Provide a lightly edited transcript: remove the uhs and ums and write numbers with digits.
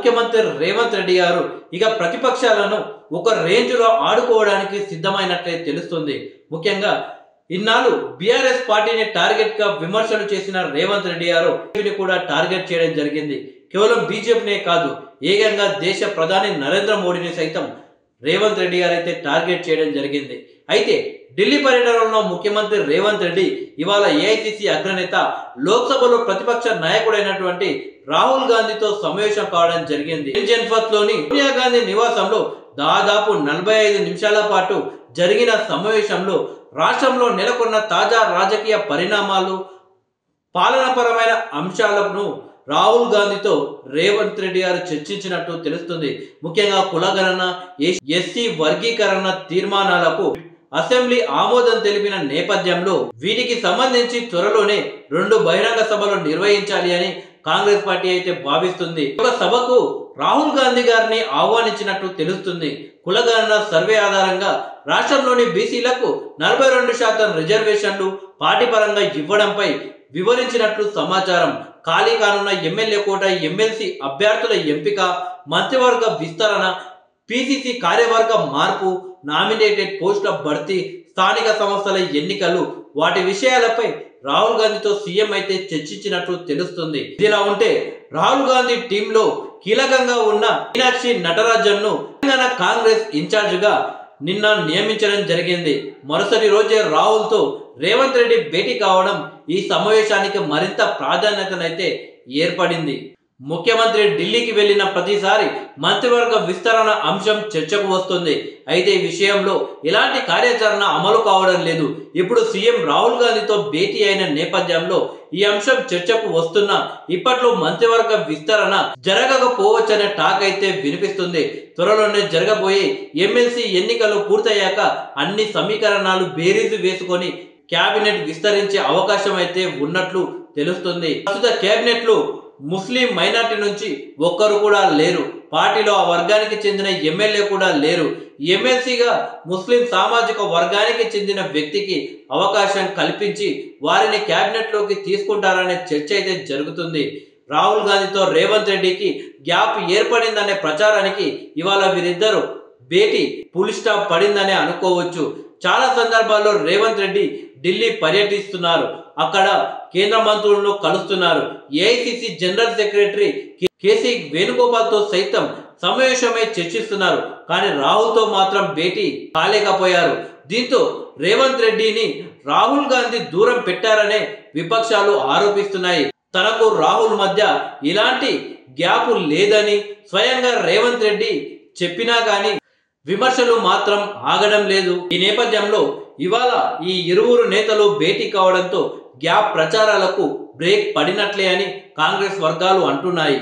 ముఖ్యమంత్రి రేవంత్ రెడ్డి గారు ఇక ప్రతిపక్షాలను ఒక రేంజ్ లో ఆడుకోవడానికి సిద్ధమైనట్లే తెలుస్తుంది. ముఖ్యంగా ఇన్నాళ్ళు బీఆర్ఎస్ పార్టీని టార్గెట్ గా విమర్శలు చేసిన రేవంత్ రెడ్డి గారు బీజేపీని కూడా టార్గెట్ చేయడం జరిగింది. కేవలం బీజేపీనే కాదు, ఏకంగా దేశ ప్రధాని నరేంద్ర మోడీని సైతం రేవంత్ రెడ్డి గారు అయితే టార్గెట్ చేయడం జరిగింది. అయితే ఢిల్లీ పర్యటనలో ముఖ్యమంత్రి రేవంత్ రెడ్డి ఇవాళ ఏఐసిసి అగ్రనేత, లోక్సభలో ప్రతిపక్ష నాయకుడైనటువంటి రాహుల్ గాంధీతో సమావేశం కావడం జరిగింది. జన్పథ్ లోని సోనియా గాంధీ నివాసంలో దాదాపు 45 నిమిషాల పాటు జరిగిన సమావేశంలో రాష్ట్రంలో నెలకొన్న తాజా రాజకీయ పరిణామాలు, పాలనాపరమైన అంశాలను రాహుల్ గాంధీతో రేవంత్ రెడ్డి గారు చర్చించినట్టు తెలుస్తుంది. ముఖ్యంగా కులగణన, ఎస్సీ వర్గీకరణ తీర్మానాలకు అసెంబ్లీ ఆమోదం తెలిపిన నేపథ్యంలో వీటికి సంబంధించి త్వరలోనే 2 బహిరంగ సభలు నిర్వహించాలి అని కాంగ్రెస్ పార్టీ అయితే భావిస్తుంది. ఒక సభకు రాహుల్ గాంధీ గారిని ఆహ్వానించినట్టు తెలుస్తుంది. కులగణన సర్వే ఆధారంగా రాష్ట్రంలోని బీసీలకు 42% రిజర్వేషన్లు పార్టీ పరంగా ఇవ్వడంపై వివరించినట్లు సమాచారం. ఖాళీ కానున్న ఎమ్మెల్యే కోట, ఎమ్మెల్సీ అభ్యర్థుల ఎంపిక, మంత్రివర్గ విస్తరణ, పిసిసి కార్యవర్గ మార్పు, నామినేటెడ్ పోస్టుల భర్తీ, స్థానిక సంస్థల ఎన్నికలు, వాటి విషయాలపై రాహుల్ గాంధీతో సీఎం అయితే చర్చించినట్లు తెలుస్తుంది. ఇదిలా ఉంటే రాహుల్ గాంధీ టీంలో కీలకంగా ఉన్న మీనాక్షి నటరాజన్ ను తెలంగాణ కాంగ్రెస్ ఇన్ఛార్జ్ గా నిన్న నియమించడం జరిగింది. మరుసటి రోజే రాహుల్ తో రేవంత్ రెడ్డి భేటీ కావడం ఈ సమావేశానికి మరింత ప్రాధాన్యతనైతే ఏర్పడింది. ముఖ్యమంత్రి ఢిల్లీకి వెళ్లిన ప్రతిసారి మంత్రివర్గ విస్తరణ అంశం చర్చకు వస్తుంది. అయితే ఈ విషయంలో ఎలాంటి కార్యాచరణ అమలు కావడం లేదు. ఇప్పుడు సీఎం రాహుల్ గాంధీతో భేటీ అయిన నేపథ్యంలో ఈ అంశం చర్చకు వస్తున్నా ఇప్పట్లో మంత్రివర్గ విస్తరణ జరగకపోవచ్చనే టాక్ అయితే వినిపిస్తుంది. త్వరలోనే జరగబోయే ఎమ్మెల్సీ ఎన్నికలు పూర్తయ్యాక అన్ని సమీకరణాలు బేరీజు వేసుకొని కేబినెట్ విస్తరించే అవకాశం అయితే ఉన్నట్లు తెలుస్తుంది. ప్రస్తుత కేబినెట్ లో ముస్లిం మైనార్టీ నుంచి ఒక్కరు కూడా లేరు. పార్టీలో ఆ వర్గానికి చెందిన ఎమ్మెల్యే కూడా లేరు. ఎమ్మెల్సీగా ముస్లిం సామాజిక వర్గానికి చెందిన వ్యక్తికి అవకాశం కల్పించి వారిని కేబినెట్ లోకి తీసుకుంటారనే చర్చ అయితే జరుగుతుంది. రాహుల్ గాంధీతో రేవంత్ రెడ్డికి గ్యాప్ ఏర్పడిందనే ప్రచారానికి ఇవాళ వీరిద్దరు భేటీ ఫుల్ స్టాప్ పడిందనే అనుకోవచ్చు. చాలా సందర్భాల్లో రేవంత్ రెడ్డి ఢిల్లీ పర్యటిస్తున్నారు. అక్కడ కేంద్ర మంత్రులను కలుస్తున్నారు. AICC general secretary KC Venugopal తో సైతం సమావేశమై చర్చిస్తున్నారు. కానీ రాహుల్ తో మాత్రం భేటీ కాలేకపోయారు. దీంతో రేవంత్ రెడ్డిని రాహుల్ గాంధీ దూరం పెట్టారనే విపక్షాలు ఆరోపిస్తున్నాయి. తనకు రాహుల్ మధ్య ఇలాంటి గ్యాప్ లేదని స్వయంగా రేవంత్ రెడ్డి చెప్పినా కానీ విమర్శలు మాత్రం ఆగడం లేదు. ఈ నేపథ్యంలో ఇవాళ ఈ ఇరువురు నేతలు భేటీ కావడంతో గ్యాప్ ప్రచారాలకు బ్రేక్ పడినట్లే అని కాంగ్రెస్ వర్గాలు అంటున్నాయి.